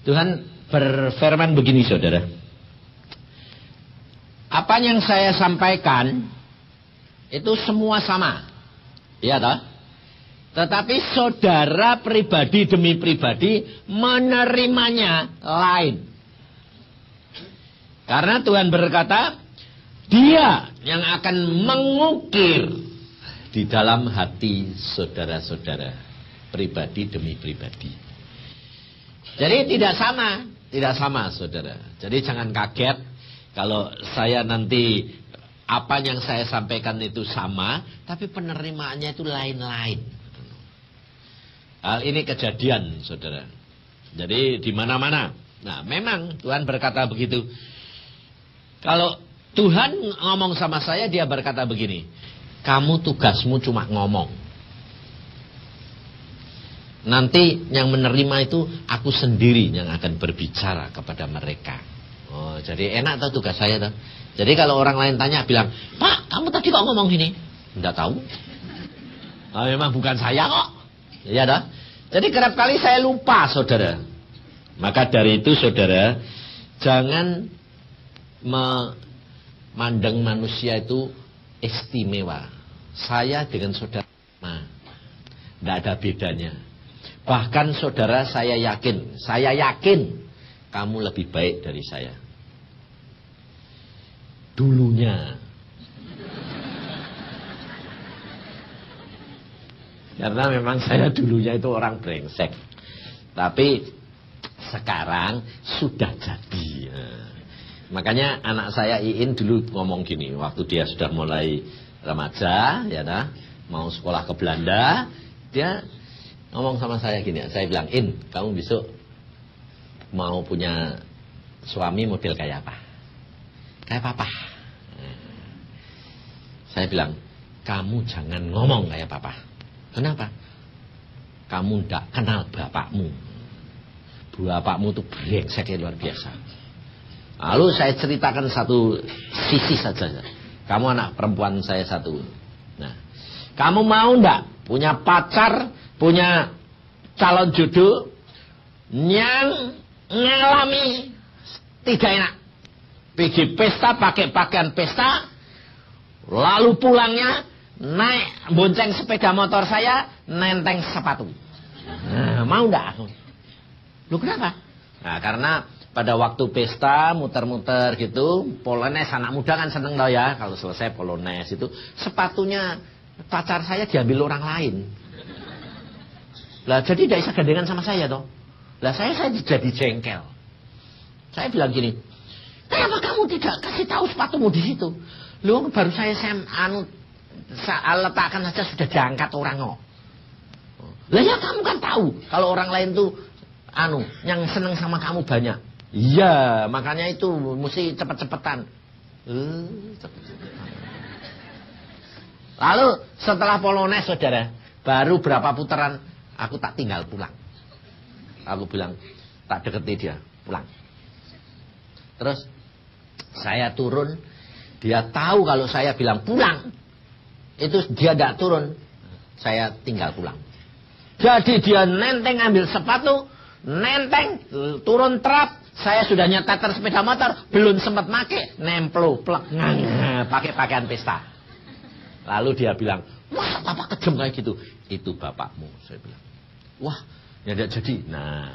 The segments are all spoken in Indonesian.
Tuhan berfirman begini, saudara. Apa yang saya sampaikan itu semua sama. Iya toh? Tetapi saudara pribadi demi pribadi menerimanya lain. Karena Tuhan berkata, Dia yang akan mengukir di dalam hati saudara-saudara, pribadi demi pribadi. Jadi tidak sama saudara. Jadi jangan kaget kalau saya nanti apa yang saya sampaikan itu sama, tapi penerimaannya itu lain-lain. Hal ini kejadian saudara. Jadi di mana-mana. Nah memang Tuhan berkata begitu. Kalau Tuhan ngomong sama saya, Dia berkata begini, kamu tugasmu cuma ngomong. Nanti yang menerima itu aku sendiri yang akan berbicara kepada mereka. Oh, jadi enak tuh tugas saya tuh. Jadi kalau orang lain tanya, bilang, Pak, kamu tadi kok ngomong gini? Enggak tahu. Oh, memang bukan saya kok. Iya dah. Jadi kerap kali saya lupa, saudara. Maka dari itu, saudara, jangan memandang manusia itu istimewa. Saya dengan saudara, tidak ada bedanya. Bahkan saudara, saya yakin kamu lebih baik dari saya. Dulunya. Karena memang saya dulunya itu orang brengsek. Tapi sekarang sudah jadi. Makanya anak saya Iin dulu ngomong gini, waktu dia sudah mulai remaja, ya dah, mau sekolah ke Belanda, dia ngomong sama saya gini, saya bilang, In, kamu besok mau punya suami model kayak apa? Kayak papa. Saya bilang, kamu jangan ngomong kayak papa. Kenapa? Kamu tidak kenal bapakmu. Bapakmu itu brengsek luar biasa. Lalu saya ceritakan satu sisi saja. Kamu anak perempuan saya satu. Nah, kamu mau enggak punya pacar, punya calon jodoh yang ngalami tidak enak? Pergi pesta pakai pakaian pesta, lalu pulangnya naik bonceng sepeda motor saya, nenteng sepatu. Nah, mau enggak aku? Lu kenapa? Nah, karena pada waktu pesta muter-muter gitu, Polones, anak muda kan seneng tau ya, kalau selesai Polones itu sepatunya pacar saya diambil orang lain. Lah jadi tidak bisa gandengan sama saya toh. Lah saya jadi jengkel. Saya bilang gini, kenapa kamu tidak kasih tahu sepatumu di situ? Lu baru saya letakkan saja sudah diangkat orang kok. Lah ya kamu kan tahu kalau orang lain tuh yang seneng sama kamu banyak. Iya, makanya itu mesti cepet-cepetan. Cepet-cepetan. Lalu setelah Polones, saudara, baru berapa putaran aku tak tinggal pulang. Aku bilang tak deketi dia, pulang. Terus saya turun, dia tahu kalau saya bilang pulang, itu dia tidak turun, saya tinggal pulang. Jadi dia nenteng ambil sepatu, nenteng turun trap. Saya sudah nyeteter sepeda motor, belum sempat make, nempel plek pakai pakaian pesta. Lalu dia bilang, masa papa kejam kayak gitu? Itu bapakmu, saya bilang. Wah, ya tidak jadi. Nah,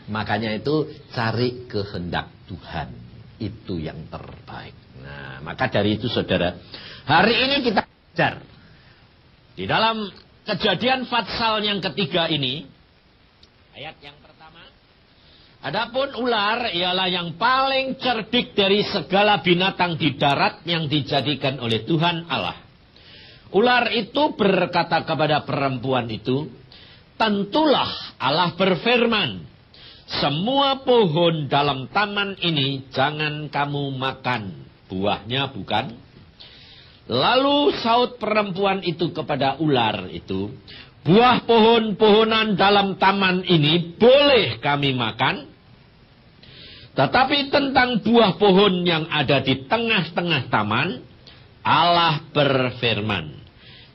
makanya itu cari kehendak Tuhan, itu yang terbaik. Nah, maka dari itu saudara, hari ini kita belajar di dalam Kejadian pasal yang ketiga ini, ayat yang pertama, adapun ular ialah yang paling cerdik dari segala binatang di darat yang dijadikan oleh Tuhan Allah. Ular itu berkata kepada perempuan itu, tentulah Allah berfirman, semua pohon dalam taman ini jangan kamu makan, buahnya bukan. Lalu saut perempuan itu kepada ular itu, buah pohon-pohonan dalam taman ini boleh kami makan, tetapi tentang buah pohon yang ada di tengah-tengah taman, Allah berfirman,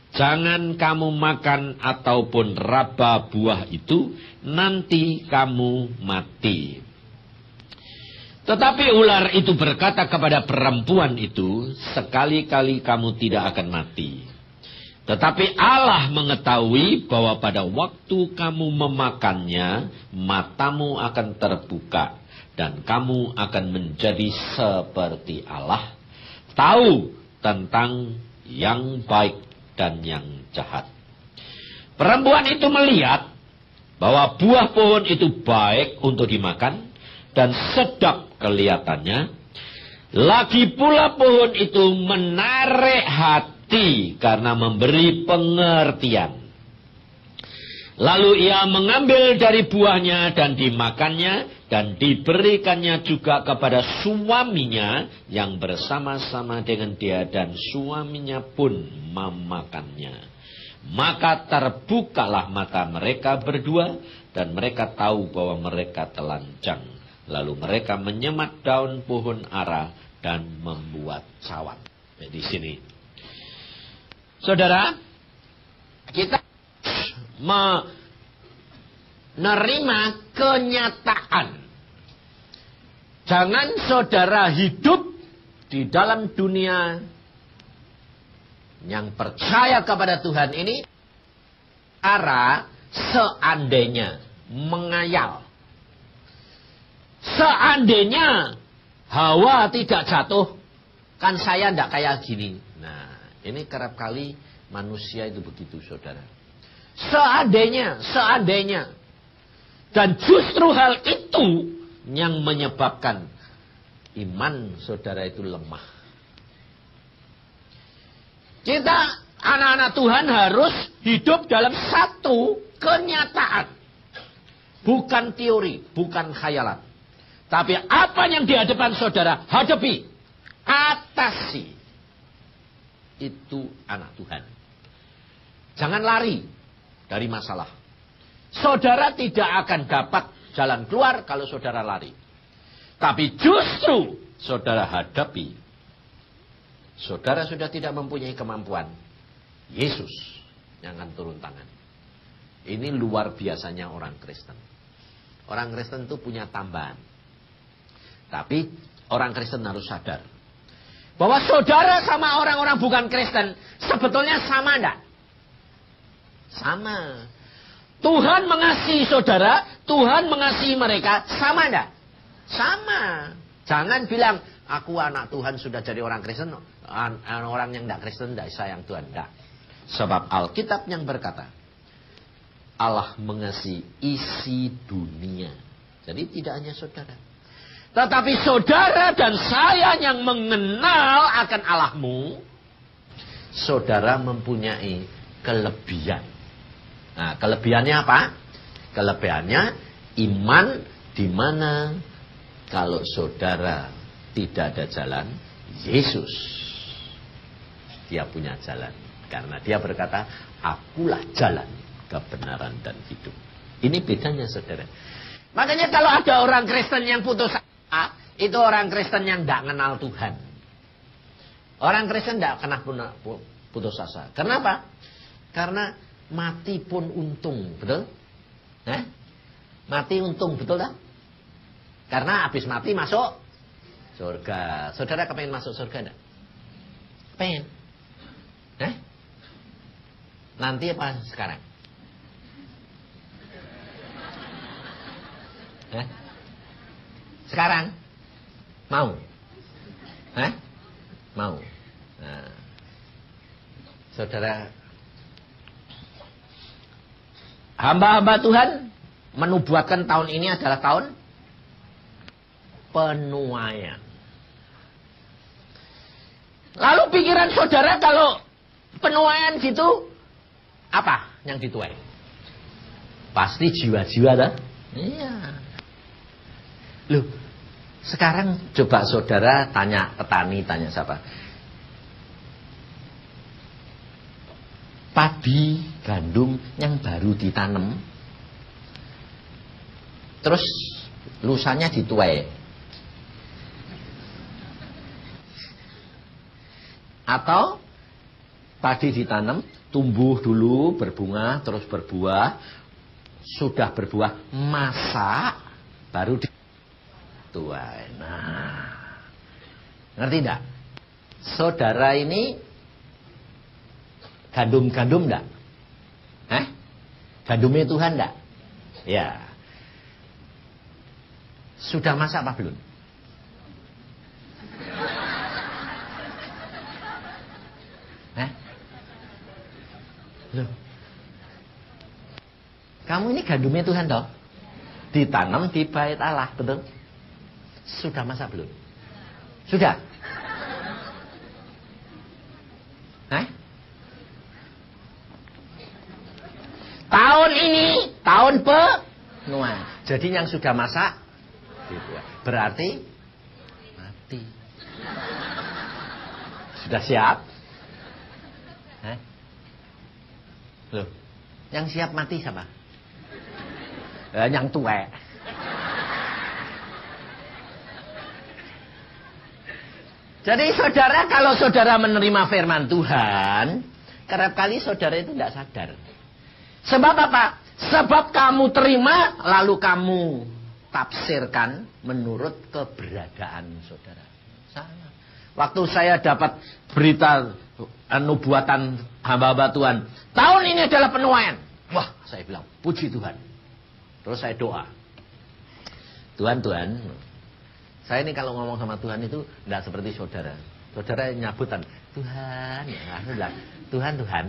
Jangan kamu makan ataupun raba buah itu, nanti kamu mati. Tetapi ular itu berkata kepada perempuan itu, sekali-kali kamu tidak akan mati. Tetapi Allah mengetahui bahwa pada waktu kamu memakannya, matamu akan terbuka, dan kamu akan menjadi seperti Allah, tahu tentang yang baik dan yang jahat. Perempuan itu melihat bahwa buah pohon itu baik untuk dimakan dan sedap kelihatannya. Lagi pula pohon itu menarik hati karena memberi pengertian. Lalu ia mengambil dari buahnya dan dimakannya, dan diberikannya juga kepada suaminya yang bersama-sama dengan dia, dan suaminya pun memakannya. Maka terbukalah mata mereka berdua, dan mereka tahu bahwa mereka telanjang. Lalu mereka menyemat daun pohon ara dan membuat cawan. Di sini, saudara, kita menerima kenyataan. Jangan saudara hidup di dalam dunia yang percaya kepada Tuhan ini seandainya mengayal. Seandainya Hawa tidak jatuh, kan saya tidak kayak gini. Nah, ini kerap kali manusia itu begitu, saudara. Seandainya. Dan justru hal itu yang menyebabkan iman saudara itu lemah. Kita, anak-anak Tuhan, harus hidup dalam satu kenyataan. Bukan teori, bukan khayalan. Tapi apa yang di hadapan saudara, hadapi, atasi. Itu anak Tuhan. Jangan lari dari masalah. Saudara tidak akan dapat jalan keluar kalau saudara lari. Tapi justru saudara hadapi. Saudara sudah tidak mempunyai kemampuan. Yesus yang akan turun tangan. Ini luar biasanya orang Kristen. Orang Kristen itu punya tambahan. Tapi orang Kristen harus sadar bahwa saudara sama orang-orang bukan Kristen sebetulnya sama enggak? Sama. Tuhan mengasihi saudara, Tuhan mengasihi mereka, sama enggak? Sama. Jangan bilang, aku anak Tuhan sudah jadi orang Kristen, orang yang enggak Kristen enggak sayang Tuhan. Enggak. Sebab Alkitab yang berkata, Allah mengasihi isi dunia. Jadi tidak hanya saudara. Tetapi saudara dan saya yang mengenal akan Allahmu, saudara mempunyai kelebihan. Nah, kelebihannya apa? Kelebihannya iman, di mana kalau saudara tidak ada jalan, Yesus dia punya jalan. Karena dia berkata, akulah jalan, kebenaran dan hidup. Ini bedanya, saudara. Makanya kalau ada orang Kristen yang putus asa, itu orang Kristen yang tidak kenal Tuhan. Orang Kristen tidak pernah putus asa. Kenapa? Karena mati pun untung, betul? Mati untung, betul tak? Karena habis mati masuk surga. Saudara kepengen masuk surga enggak? Pengen. Nanti apa sekarang? Sekarang? Mau? Mau. Nah, saudara, hamba-hamba Tuhan menubuatkan tahun ini adalah tahun penuaian. Lalu pikiran saudara kalau penuaian gitu, apa yang dituai? Pasti jiwa-jiwa dah. Iya. Loh, sekarang coba saudara tanya petani, tanya siapa? Padi, gandum yang baru ditanam, terus lusanya dituai. Atau Tadi ditanam, tumbuh dulu, berbunga, terus berbuah. Sudah berbuah, masak, baru dituai. Nah, ngerti enggak? Saudara ini gandum-gandum enggak? Gandumnya Tuhan enggak? Ya. Sudah masak apa belum? Loh. Kamu ini gandumnya Tuhan toh? Ditanam di bait Allah, betul? Sudah masak belum? Sudah? Tahun ini, tahun penuh. Jadi yang sudah masak, berarti mati. Sudah siap? Loh, yang siap mati siapa? Yang tuwek. Jadi saudara, kalau saudara menerima firman Tuhan, kerap kali saudara itu tidak sadar. Sebab apa? Sebab kamu terima, lalu kamu tafsirkan menurut keberadaan saudara. Salah. Waktu saya dapat berita nubuatan hamba-hamba Tuhan, tahun ini adalah penuaian. Wah, saya bilang, puji Tuhan. Terus saya doa. Tuhan, saya ini kalau ngomong sama Tuhan itu tidak seperti saudara. Saudara nyabutan, Tuhan, Tuhan.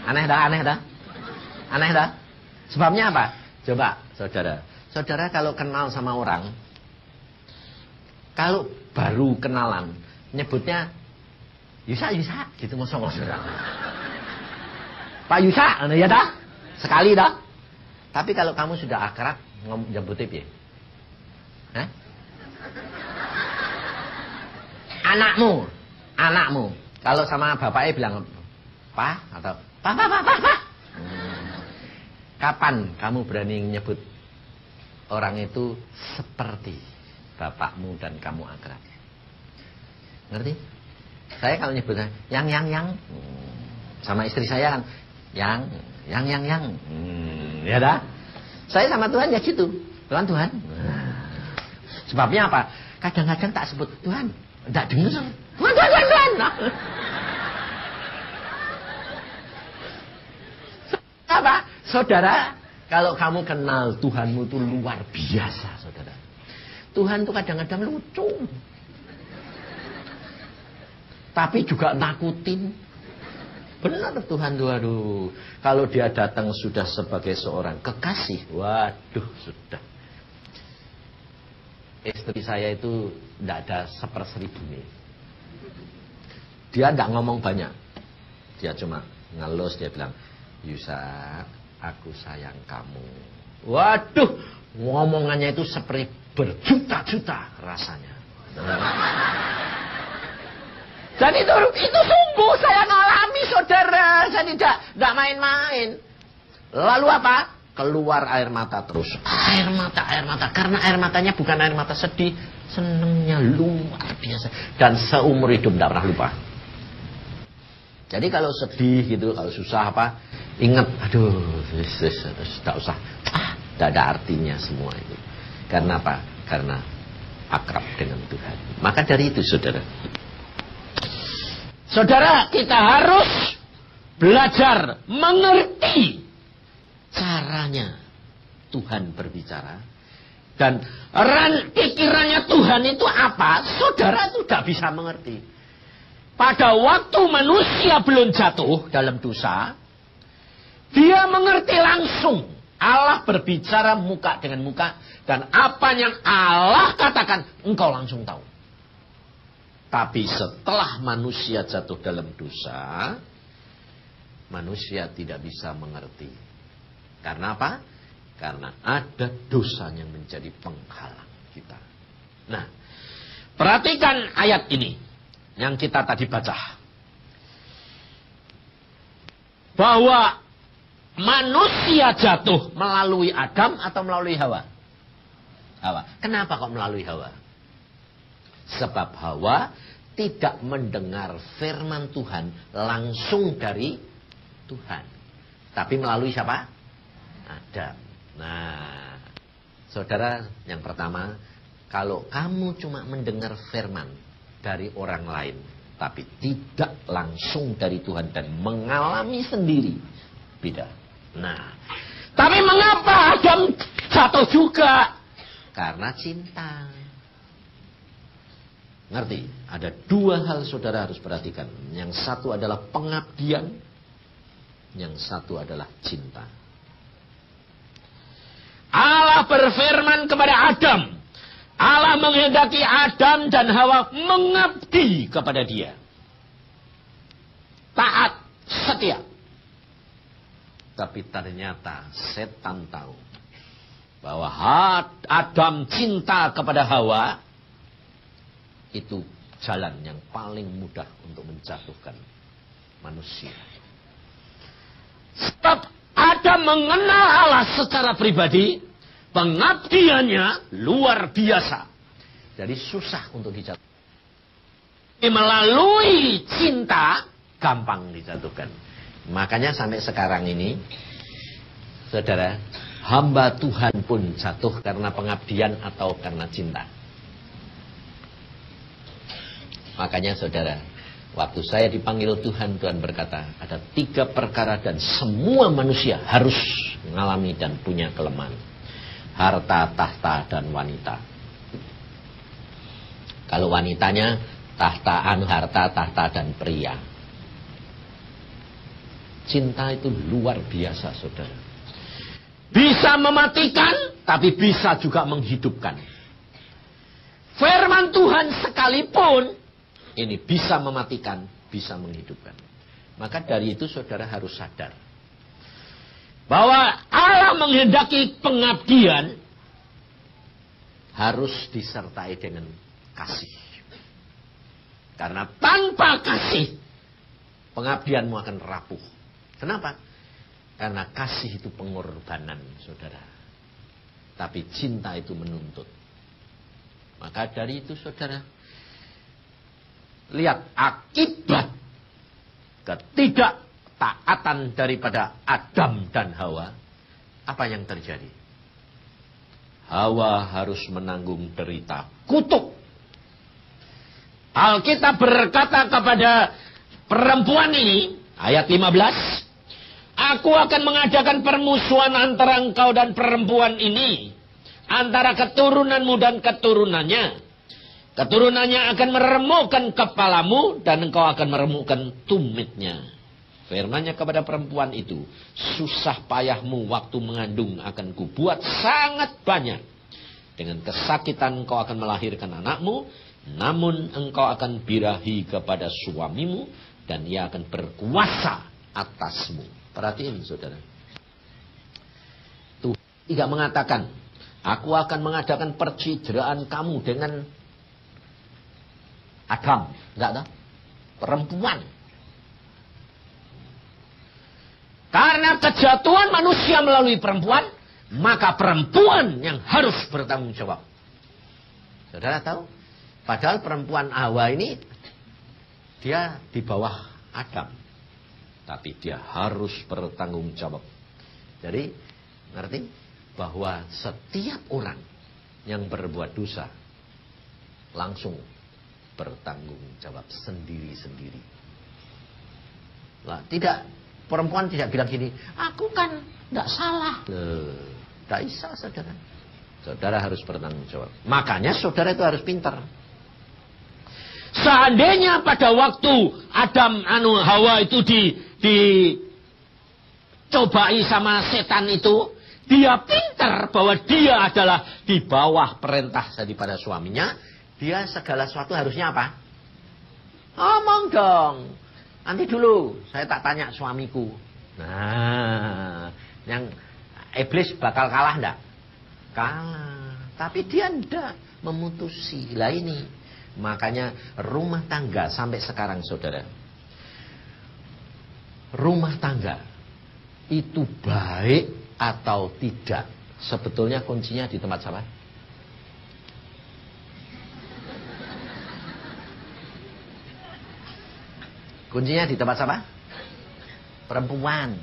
Aneh dah. Sebabnya apa? Coba, saudara kalau kenal sama orang, kalau baru kenalan, nyebutnya Yusa, gitu ngomong saudara. Pak Yusa, ya dah, sekali dah. Tapi kalau kamu sudah akrab, nyebutnya piye? Anakmu. Kalau sama bapaknya bilang Pak atau Pak. Kapan kamu berani nyebut orang itu seperti bapakmu dan kamu akrab? Ngerti? Saya kalau nyebutnya yang. Sama istri saya kan yang. Ya dah. Saya sama Tuhan ya gitu. Tuhan. Sebabnya apa? Kadang-kadang tak sebut Tuhan, enggak dengar. Tuhan. Apa? Saudara, kalau kamu kenal Tuhanmu itu luar biasa, saudara. Tuhan itu kadang-kadang lucu. Tapi juga nakutin. Benar Tuhan tuh, aduh. Kalau dia datang sudah sebagai seorang kekasih, waduh sudah. Istri saya itu tidak ada 1/1000 nih. Dia tidak ngomong banyak. Dia cuma ngelus, dia bilang, Yusa, aku sayang kamu. Waduh, ngomongannya itu seperti berjuta-juta rasanya. Dan itu sungguh saya ngalami, saudara. Saya tidak main-main. Lalu apa? Keluar air mata terus. Air mata. Karena air matanya bukan air mata sedih. Senengnya luar biasa. Dan seumur hidup tidak pernah lupa. Jadi kalau sedih gitu, kalau susah apa, ingat, aduh, tidak usah. Tidak ada artinya semua itu. Karena apa? Karena akrab dengan Tuhan. Maka dari itu, Saudara, kita harus belajar mengerti caranya Tuhan berbicara. Dan pikirannya Tuhan itu apa? Saudara itu tidak bisa mengerti. Pada waktu manusia belum jatuh dalam dosa, dia mengerti langsung. Allah berbicara muka dengan muka. Dan apa yang Allah katakan, engkau langsung tahu. Tapi setelah manusia jatuh dalam dosa, manusia tidak bisa mengerti. Karena apa? Karena ada dosa yang menjadi penghalang kita. Nah, perhatikan ayat ini yang kita tadi baca. Bahwa manusia jatuh melalui Adam atau melalui Hawa? Hawa. Kenapa kok melalui Hawa? Sebab Hawa tidak mendengar firman Tuhan langsung dari Tuhan. Tapi melalui siapa? Adam. Nah, saudara, yang pertama, kalau kamu cuma mendengar firman dari orang lain, tapi tidak langsung dari Tuhan dan mengalami sendiri, beda. Nah, tapi mengapa Adam jatuh juga? Karena cinta. Ngerti? Ada dua hal saudara harus perhatikan. Yang satu adalah pengabdian, yang satu adalah cinta. Allah berfirman kepada Adam. Allah menghendaki Adam dan Hawa mengabdi kepada Dia. Taat, setia. Tapi ternyata setan tahu bahwa Adam cinta kepada Hawa itu jalan yang paling mudah untuk menjatuhkan manusia. Sebab Adam mengenal Allah secara pribadi, pengabdiannya luar biasa. Jadi susah untuk dijatuhkan. Melalui cinta gampang dijatuhkan. Makanya sampai sekarang ini, saudara, hamba Tuhan pun jatuh karena pengabdian atau karena cinta. Makanya saudara, waktu saya dipanggil Tuhan, Tuhan berkata, ada 3 perkara dan semua manusia harus mengalami dan punya kelemahan. Harta, tahta, dan wanita. Kalau wanitanya, harta, tahta, dan pria. Cinta itu luar biasa, saudara. Bisa mematikan, tapi bisa juga menghidupkan. Firman Tuhan sekalipun, ini bisa mematikan, bisa menghidupkan. Maka dari itu saudara harus sadar bahwa Allah menghendaki pengabdian harus disertai dengan kasih. Karena tanpa kasih, pengabdianmu akan rapuh. Kenapa? Karena kasih itu pengorbanan, saudara. Tapi cinta itu menuntut. Maka dari itu, saudara, lihat akibat ketidaktaatan daripada Adam dan Hawa. Apa yang terjadi? Hawa harus menanggung derita kutuk. Alkitab berkata kepada perempuan ini, ayat 15, aku akan mengadakan permusuhan antara engkau dan perempuan ini, antara keturunanmu dan keturunannya. Keturunannya akan meremukkan kepalamu dan engkau akan meremukkan tumitnya. Firman-Nya kepada perempuan itu, susah payahmu waktu mengandung akan kubuat sangat banyak. Dengan kesakitan engkau akan melahirkan anakmu, namun engkau akan birahi kepada suamimu dan ia akan berkuasa atasmu. Perhatiin saudara. Tuhan tidak mengatakan, aku akan mengadakan percideraan kamu dengan Adam. Enggak tahu. Perempuan. Karena kejatuhan manusia melalui perempuan, maka perempuan yang harus bertanggung jawab. Saudara tahu? Padahal perempuan Hawa ini, dia di bawah Adam. Tapi dia harus bertanggung jawab. Jadi, ngerti? Bahwa setiap orang yang berbuat dosa, langsung bertanggung jawab sendiri-sendiri. Nah, perempuan tidak bilang gini, aku kan tidak salah. Tidak bisa, saudara. Saudara harus bertanggung jawab. Makanya saudara itu harus pintar. Seandainya pada waktu Hawa itu dicobai sama setan itu, dia pintar bahwa dia adalah di bawah perintah daripada suaminya. Dia segala sesuatu harusnya apa? Ngomong dong. Nanti dulu saya tak tanya suamiku. Nah, yang iblis bakal kalah enggak? Kalah. Tapi dia enggak memutusi. Lah ini. Makanya rumah tangga sampai sekarang saudara. Rumah tangga itu baik atau tidak, sebetulnya kuncinya di tempat siapa? Kuncinya di tempat siapa? Perempuan.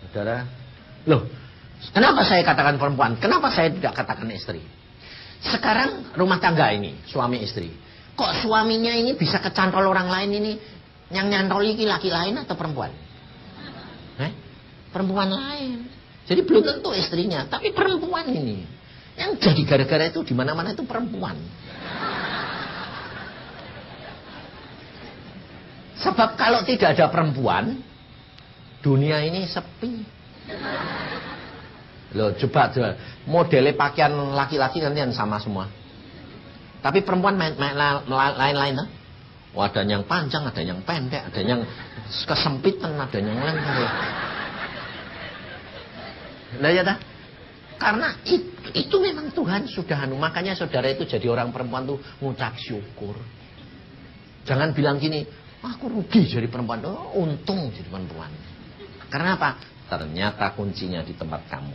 Saudara, loh, kenapa saya katakan perempuan? Kenapa saya tidak katakan istri? Sekarang rumah tangga ini, suami istri. Kok suaminya ini bisa kecantol orang lain ini? Yang nyantol ini laki lain atau perempuan? Perempuan lain. Jadi belum tentu istrinya, tapi perempuan ini. Yang jadi gara-gara itu di mana-mana itu perempuan. Sebab kalau tidak ada perempuan, dunia ini sepi. Loh, coba modelnya pakaian laki-laki kan sama semua. Tapi perempuan lain-lain. Oh, ada yang panjang, ada yang pendek, ada yang kesempitan, ada yang lengkap. Nah ya dah. Karena itu memang Tuhan sudah makanya saudara itu jadi orang perempuan tuh ngucap syukur. Jangan bilang gini, aku rugi jadi perempuan. Oh, untung jadi perempuan. Karena apa? Ternyata kuncinya di tempat kamu.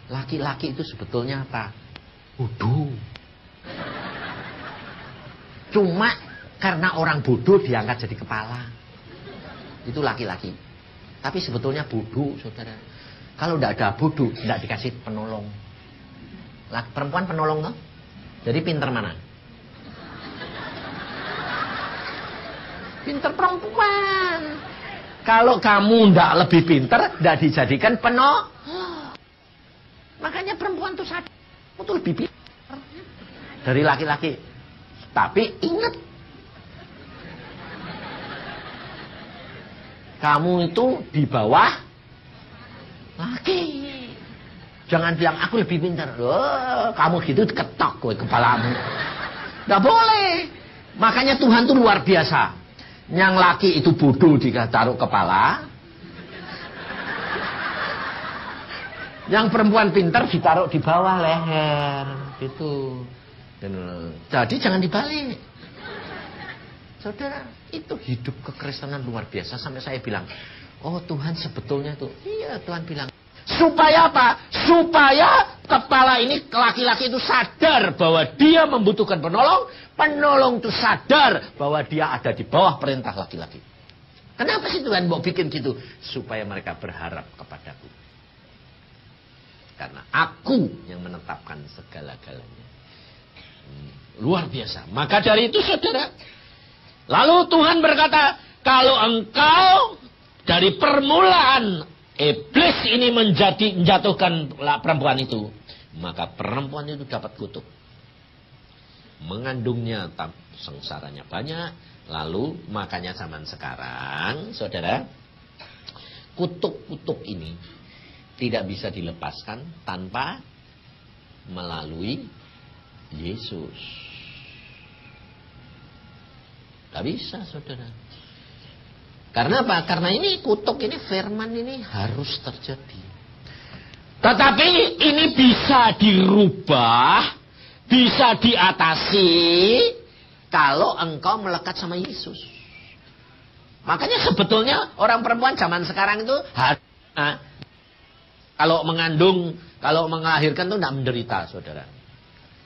Laki-laki itu sebetulnya apa? Bodoh. Cuma karena orang bodoh diangkat jadi kepala. Itu laki-laki. Tapi sebetulnya bodoh, saudara. Kalau tidak ada bodoh, tidak dikasih penolong. Perempuan penolong, toh? Jadi pinter mana? Pinter perempuan. Kalau kamu tidak lebih pinter, tidak dijadikan penolong. Makanya perempuan itu sadar, itu lebih pinter dari laki-laki. Tapi ingat, kamu itu di bawah laki. Jangan bilang aku lebih pintar. Oh, kamu gitu ketok gue kepalamu. Nggak boleh. Makanya Tuhan tuh luar biasa. Yang laki itu bodoh ditaruh kepala. Yang perempuan pintar ditaruh di bawah leher. Gitu. Jadi jangan dibalik. Saudara, itu hidup kekristenan luar biasa. Sampai saya bilang, oh Tuhan sebetulnya itu. Iya, Tuhan bilang. Supaya apa? Supaya kepala ini laki-laki itu sadar bahwa dia membutuhkan penolong. Penolong itu sadar bahwa dia ada di bawah perintah laki-laki. Kenapa sih Tuhan mau bikin gitu? Supaya mereka berharap kepadaku. Karena aku yang menetapkan segala-galanya. Luar biasa. Maka dari itu saudara, lalu Tuhan berkata, kalau engkau dari permulaan iblis ini menjatuhkan perempuan itu, maka perempuan itu dapat kutuk. Mengandungnya sengsaranya banyak. Lalu makanya zaman sekarang, saudara, kutuk-kutuk ini tidak bisa dilepaskan tanpa melalui Yesus. Tidak bisa, saudara. Karena apa? Karena ini kutuk ini, firman ini harus terjadi. Tetapi ini bisa dirubah, bisa diatasi kalau engkau melekat sama Yesus. Makanya sebetulnya orang perempuan zaman sekarang itu kalau mengandung, kalau melahirkan itu tidak menderita, saudara.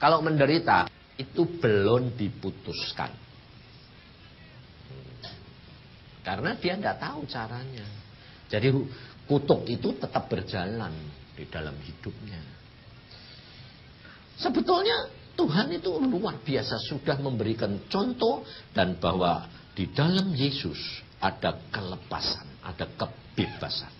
Kalau menderita itu belum diputuskan. Karena dia tidak tahu caranya. Jadi kutuk itu tetap berjalan di dalam hidupnya. Sebetulnya Tuhan itu luar biasa sudah memberikan contoh. Dan bahwa di dalam Yesus ada kelepasan, ada kebebasan.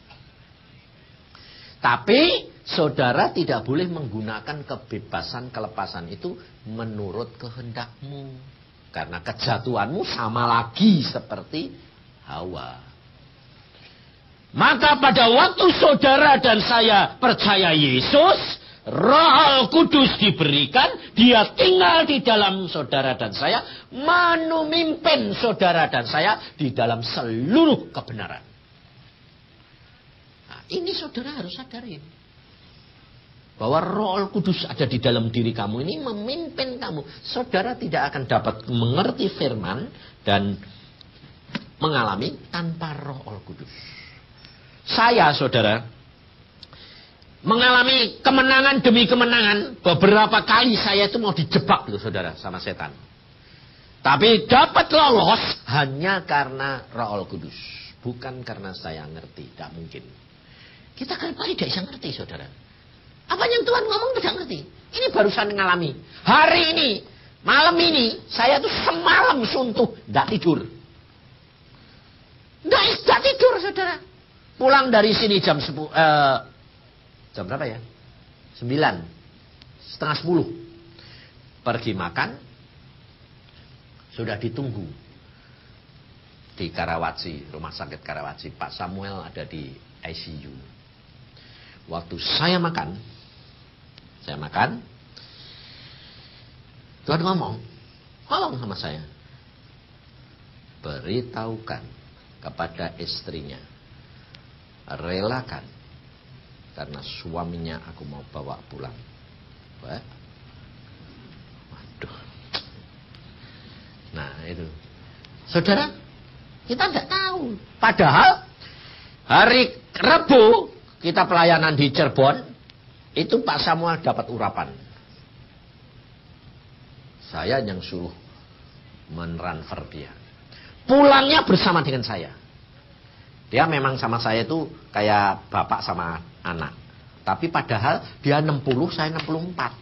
Tapi saudara tidak boleh menggunakan kebebasan, kelepasan itu menurut kehendakmu. Karena kejatuhanmu sama lagi seperti Hawa. Maka pada waktu saudara dan saya percaya Yesus, Roh Kudus diberikan, dia tinggal di dalam saudara dan saya, memimpin saudara dan saya di dalam seluruh kebenaran. Nah, ini saudara harus sadarin. Bahwa Roh Kudus ada di dalam diri kamu ini memimpin kamu. Saudara tidak akan dapat mengerti firman dan mengalami tanpa Roh Kudus. Saya, saudara, mengalami kemenangan demi kemenangan. Beberapa kali saya itu mau dijebak loh, saudara, sama setan. Tapi dapat lolos hanya karena Roh Kudus. Bukan karena saya ngerti. Tidak mungkin. Kita kali tidak bisa ngerti, saudara. Apa yang Tuhan ngomong tidak ngerti. Ini barusan ngalami. Hari ini, malam ini, saya tuh semalam suntuh. Tidak tidur. Tidak tidur, saudara. Pulang dari sini jam 10. Jam berapa ya? 9. Setengah 10. Pergi makan. Sudah ditunggu di Karawaci, rumah sakit Karawaci. Pak Samuel ada di ICU. Waktu saya makan, Tuhan ngomong sama saya. Beritahukan kepada istrinya, relakan, karena suaminya aku mau bawa pulang. Waduh. Nah itu, saudara, kita tidak tahu. Padahal hari Rabu kita pelayanan di Cirebon, itu Pak Samuel dapat urapan. Saya yang suruh mentransfer dia. Pulangnya bersama dengan saya. Dia memang sama saya itu kayak bapak sama anak. Tapi padahal dia 60, saya 64.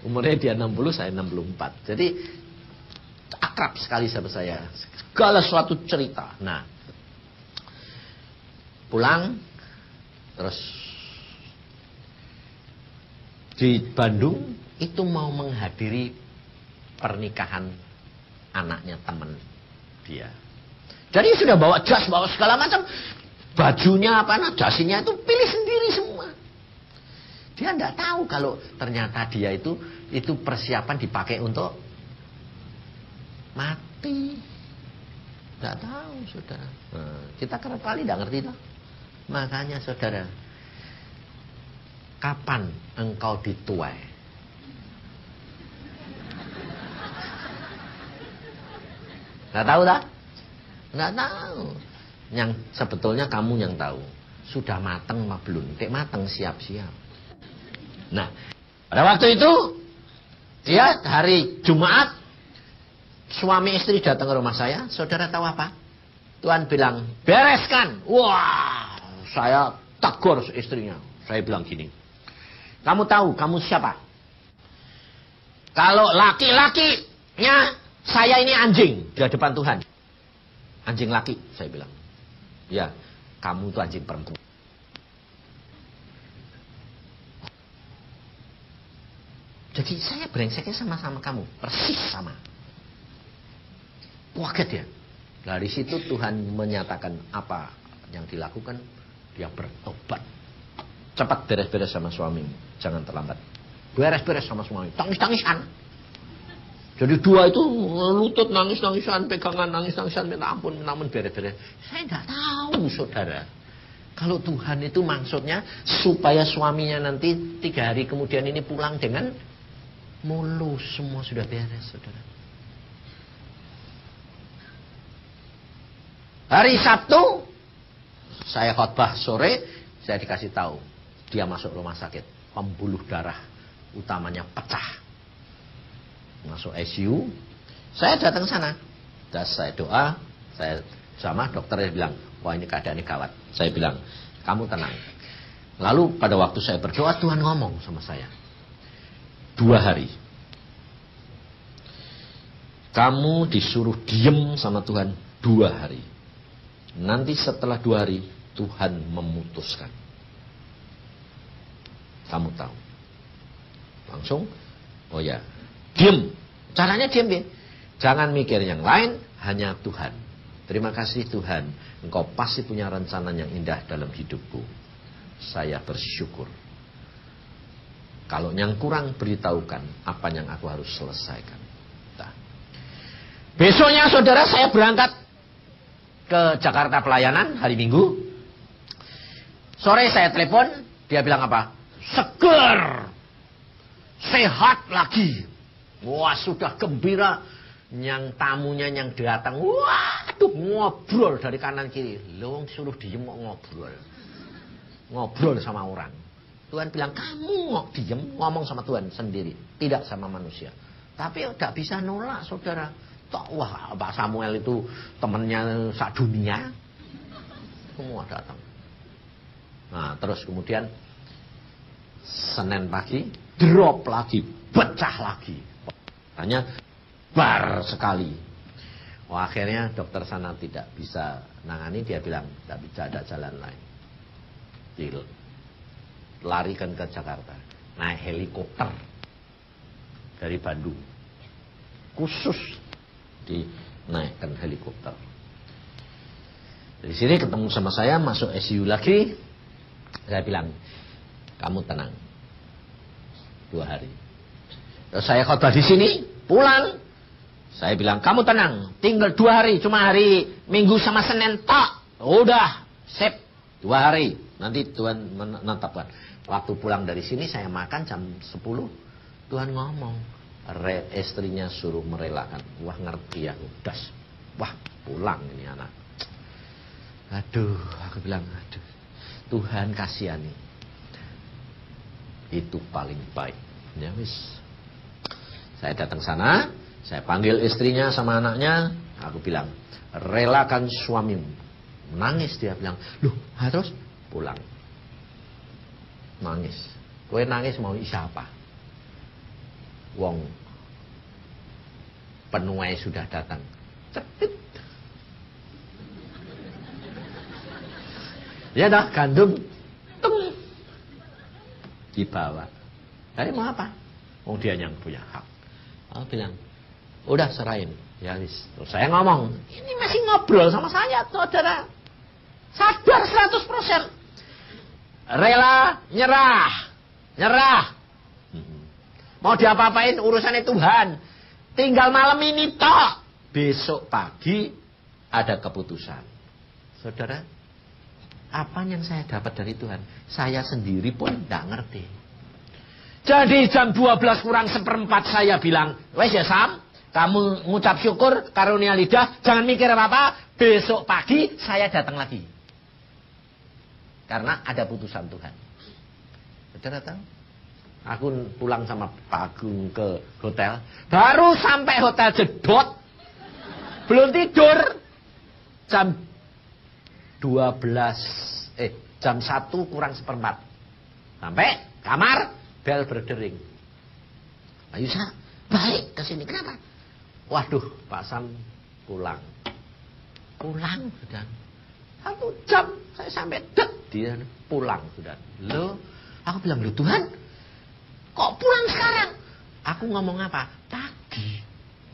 Umurnya dia 60, saya 64. Jadi akrab sekali sama saya. Segala suatu cerita. Nah, pulang, terus di Bandung itu mau menghadiri pernikahan anaknya teman dia. Jadi sudah bawa jas, bawa segala macam. Bajunya dasinya itu pilih sendiri semua. Dia tidak tahu kalau ternyata dia itu persiapan dipakai untuk mati. Tidak tahu, saudara. Nah, kita kerap kali tidak ngerti toh. Makanya saudara, kapan engkau dituai? Tidak tahu tak? Tidak tahu. Yang sebetulnya kamu yang tahu. Sudah mateng apa belum? Tidak mateng, siap-siap. Nah, pada waktu itu dia hari Jumat, suami istri datang ke rumah saya. Saudara tahu apa? Tuhan bilang, bereskan. Wah, saya tegur istrinya. Saya bilang gini, kamu tahu kamu siapa? Kalau laki-lakinya saya ini anjing di hadapan Tuhan. Anjing laki, saya bilang. Ya, kamu tuh anjing perempuan. Jadi saya brengseknya sama-sama kamu. Persis sama. Kaget ya. Dari situ Tuhan menyatakan apa yang dilakukan. Dia bertobat. Cepat beres-beres sama suamimu. Jangan terlambat. Beres-beres sama suami. Tangis-tangisan. Jadi dua itu lutut nangis-nangisan. Pegangan nangis-nangisan. Minta ampun beres-beres. Saya tidak tahu saudara. Kalau Tuhan itu maksudnya supaya suaminya nanti 3 hari kemudian ini pulang dengan mulus, semua sudah beres, saudara. Hari Sabtu saya khotbah sore, saya dikasih tahu dia masuk rumah sakit, pembuluh darah utamanya pecah, masuk ICU. Saya datang sana, dan saya doa, saya sama dokternya bilang, wah ini keadaannya gawat. Saya bilang, kamu tenang. Lalu pada waktu saya berdoa, Tuhan ngomong sama saya. 2 hari. Kamu disuruh diem sama Tuhan 2 hari. Nanti setelah 2 hari, Tuhan memutuskan. Kamu tahu. Langsung, oh ya, diem. Caranya diem ya. Jangan mikir yang lain, hanya Tuhan. Terima kasih Tuhan, Engkau pasti punya rencana yang indah dalam hidupku. Saya bersyukur. Kalau yang kurang beritahukan apa yang aku harus selesaikan. Nah. Besoknya saudara saya berangkat ke Jakarta pelayanan hari Minggu. Sore saya telepon, dia bilang apa? Seger, sehat lagi. Wah sudah gembira. Yang tamunya yang datang, waduh ngobrol dari kanan kiri. Loh suruh diem kok ngobrol. Ngobrol sama orang. Tuhan bilang, kamu diem ngomong sama Tuhan sendiri, tidak sama manusia. Tapi tidak bisa nolak, saudara. Wah, Pak Samuel itu temannya sadunia. Semua datang. Nah, terus kemudian Senin pagi, drop lagi, pecah lagi. Hanya bar sekali. Wah, akhirnya dokter sana tidak bisa nangani, dia bilang, tidak bisa ada jalan lain. Larikan ke Jakarta, naik helikopter dari Bandung, khusus dinaikkan helikopter. Dari sini ketemu sama saya, masuk ICU lagi. Saya bilang, kamu tenang, 2 hari. Terus saya khotbah di sini, pulang. Saya bilang, kamu tenang, tinggal 2 hari, cuma hari Minggu sama Senin tok. Udah, sip, 2 hari. Nanti Tuhan menetapkan. Waktu pulang dari sini saya makan jam 10. Tuhan ngomong. Istrinya suruh merelakan. Wah, ngerti ya. Udah. Wah, pulang ini anak. Aduh, aku bilang, aduh. Tuhan kasihani. Itu paling baik. Ya wis. Saya datang sana. Saya panggil istrinya sama anaknya. Aku bilang, relakan suamimu. Nangis dia bilang. Loh, terus pulang. Nangis. Kowe nangis mau siapa? Wong penuai sudah datang. Cepet. Ya dah, gandum tung dibawa. Saya mau apa? Wong dia yang punya hak. Aku bilang, udah serahin. Ya wis. Terus saya ngomong, ini masih ngobrol sama saya, saudara. Sadar 100%. Rela, nyerah. Mau diapa-apain urusannya Tuhan. Tinggal malam ini tok. Besok pagi ada keputusan. Saudara, apa yang saya dapat dari Tuhan? Saya sendiri pun tidak ngerti. Jadi jam 12 kurang 1/4 saya bilang, wes ya Sam, kamu ngucap syukur, karunia lidah, jangan mikir apa-apa. Besok pagi saya datang lagi. Karena ada putusan Tuhan. Saudara tahu? Aku pulang sama Pak Agung ke hotel. Baru sampai hotel jedot. Belum tidur. Jam 1 kurang 1/4. Sampai kamar, bel berdering. Ayo Sa, balik ke sini. Kenapa? Waduh, Pak Sam pulang. Pulang sudah. 1 jam saya sampai dia pulang sudah. Loh, aku bilang, loh Tuhan, kok pulang sekarang? Aku ngomong apa? Pagi.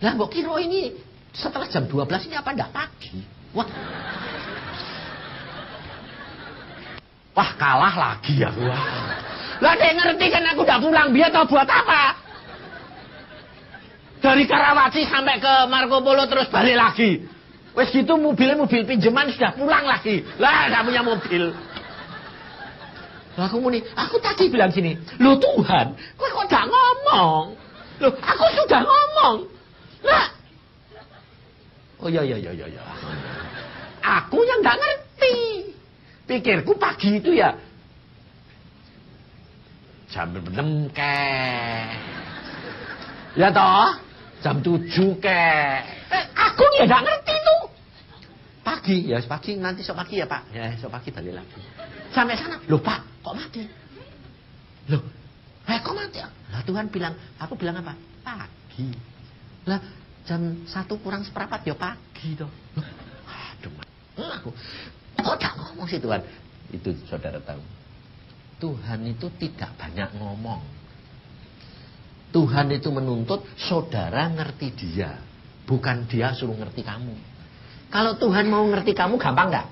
Lah mbok kira ini setelah jam 12 ini apa enggak pagi? Wah, kalah lagi aku. Lah dia ngerti kan aku udah pulang, biar tau buat apa? Dari Karawaci sampai ke Marco Polo terus balik lagi. Wes gitu mobil pinjaman sudah pulang lagi. Lah enggak punya mobil. Lah aku tadi bilang gini, "Loh Tuhan, kok enggak ngomong?" Loh, aku sudah ngomong. Lah. Oh ya. Aku yang enggak ngerti. Pikirku pagi itu ya jam 6 ya toh, jam 7 aku ya enggak ngerti tuh. Pagi, ya pagi, nanti esok pagi ya Pak. Ya esok pagi balik lagi. Sampai sana, loh Pak, kok mati? Loh, kok mati? Lah Tuhan bilang, aku bilang apa? Pagi. Lah jam 1 kurang 1/4 ya pagi toh. Loh, aduh, aku kok tak ngomong sih Tuhan? Itu saudara tahu. Tuhan itu tidak banyak ngomong. Tuhan itu menuntut saudara ngerti dia. Bukan dia suruh ngerti kamu. Kalau Tuhan mau ngerti kamu gampang enggak?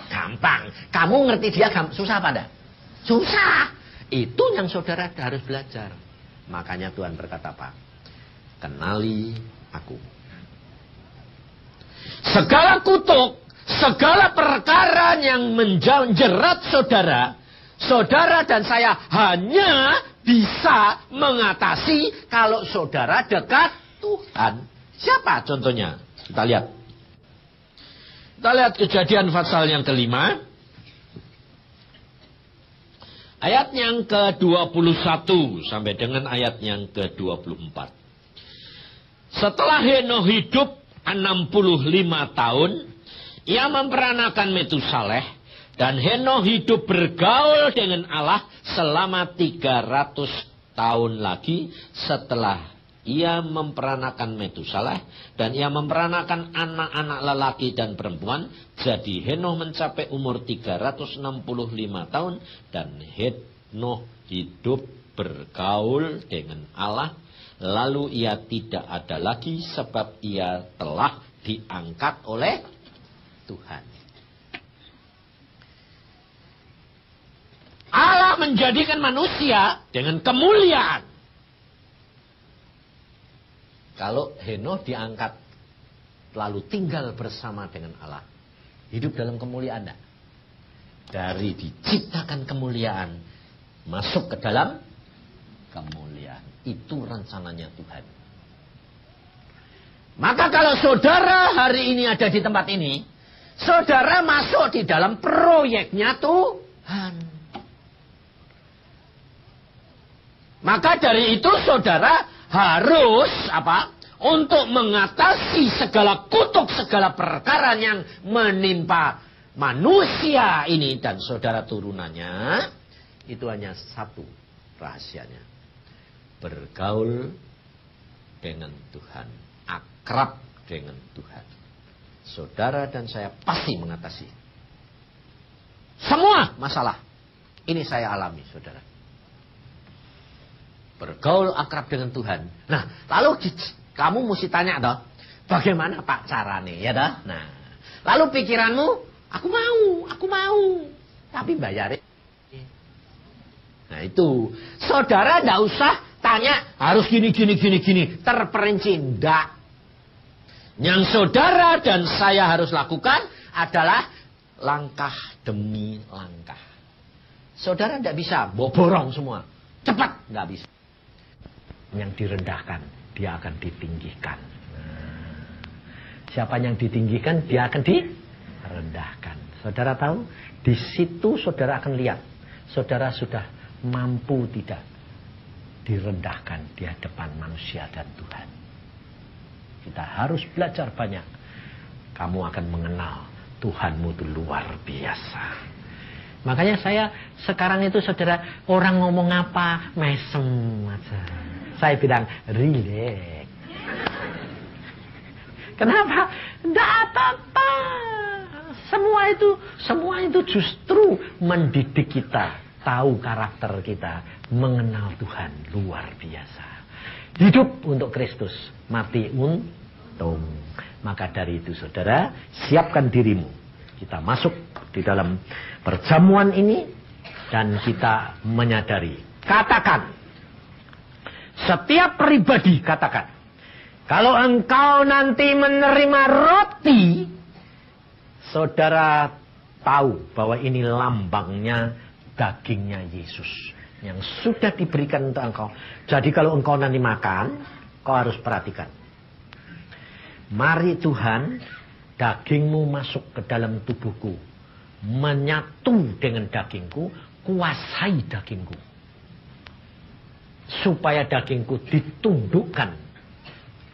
Gampang. Kamu ngerti dia susah apa enggak? Susah. Itu yang saudara harus belajar. Makanya Tuhan berkata apa? Kenali aku. Segala kutuk, segala perkara yang menjerat saudara, saudara dan saya hanya bisa mengatasi kalau saudara dekat Tuhan. Siapa contohnya? Kita lihat. Kita lihat Kejadian pasal yang ke-5. Ayat yang ke-21 sampai dengan ayat yang ke-24. Setelah Henoh hidup 65 tahun, ia memperanakan Metusaleh, dan Henoh hidup bergaul dengan Allah selama 300 tahun lagi setelah ia memperanakan Metusaleh, dan ia memperanakan anak-anak lelaki dan perempuan. Jadi Henoh mencapai umur 365 tahun, dan Henoh hidup bergaul dengan Allah. Lalu ia tidak ada lagi sebab ia telah diangkat oleh Tuhan. Allah menjadikan manusia dengan kemuliaan. Kalau Henoh diangkat lalu tinggal bersama dengan Allah, hidup dalam kemuliaan enggak? Dari diciptakan kemuliaan masuk ke dalam kemuliaan. Itu rencananya Tuhan. Maka kalau saudara hari ini ada di tempat ini, saudara masuk di dalam proyeknya Tuhan. Maka dari itu saudara harus apa? Untuk mengatasi segala kutuk, segala perkara yang menimpa manusia ini dan saudara turunannya, itu hanya satu rahasianya. Bergaul dengan Tuhan, akrab dengan Tuhan. Saudara dan saya pasti mengatasi semua masalah. Ini saya alami, saudara. Bergaul akrab dengan Tuhan. Nah, lalu kamu mesti tanya toh, bagaimana Pak carane, ya toh? Nah, lalu pikiranmu, aku mau, tapi bayarin. Nah itu, saudara ndak usah tanya harus gini, terperinci, ndak. Yang saudara dan saya harus lakukan adalah langkah demi langkah. Saudara ndak bisa borong semua, cepat nggak bisa. Yang direndahkan, dia akan ditinggikan. Siapa yang ditinggikan, dia akan direndahkan. Saudara tahu, di situ saudara akan lihat, saudara sudah mampu tidak direndahkan di hadapan manusia dan Tuhan. Kita harus belajar banyak. Kamu akan mengenal Tuhanmu itu luar biasa. Makanya saya sekarang itu saudara, orang ngomong apa, mesem aja. Saya bilang, relax. Kenapa? Tidak apa-apa. Semua itu justru mendidik kita. Tahu karakter kita. Mengenal Tuhan. Luar biasa. Hidup untuk Kristus. Mati untung. Maka dari itu saudara, siapkan dirimu. Kita masuk di dalam perjamuan ini. Dan kita menyadari. Katakan. Setiap pribadi katakan, kalau engkau nanti menerima roti, saudara tahu bahwa ini lambangnya dagingnya Yesus yang sudah diberikan untuk engkau. Jadi kalau engkau nanti makan, kau harus perhatikan. Mari Tuhan, dagingmu masuk ke dalam tubuhku, menyatu dengan dagingku, kuasai dagingku. Supaya dagingku ditundukkan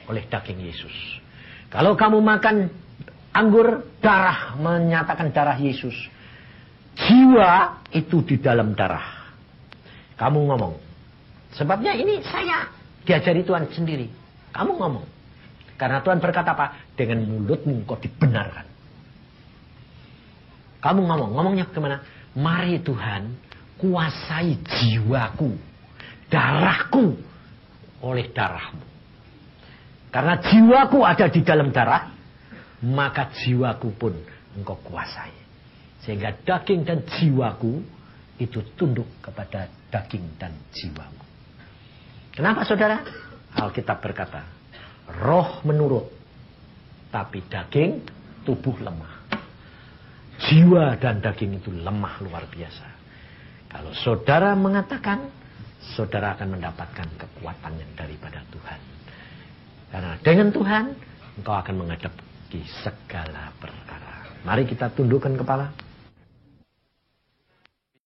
oleh daging Yesus. Kalau kamu makan anggur, darah menyatakan darah Yesus. Jiwa itu di dalam darah. Kamu ngomong. Sebabnya ini saya diajari Tuhan sendiri. Kamu ngomong. Karena Tuhan berkata apa? Dengan mulutmu kau dibenarkan. Kamu ngomong. Ngomongnya kemana? Mari Tuhan, kuasai jiwaku. Darahku oleh darahmu. Karena jiwaku ada di dalam darah, maka jiwaku pun engkau kuasai. Sehingga daging dan jiwaku itu tunduk kepada daging dan jiwaku. Kenapa saudara? Alkitab berkata, roh menurut, tapi daging tubuh lemah. Jiwa dan daging itu lemah luar biasa. Kalau saudara mengatakan, saudara akan mendapatkan kekuatan yang daripada Tuhan. Karena dengan Tuhan, engkau akan menghadapi segala perkara. Mari kita tundukkan kepala.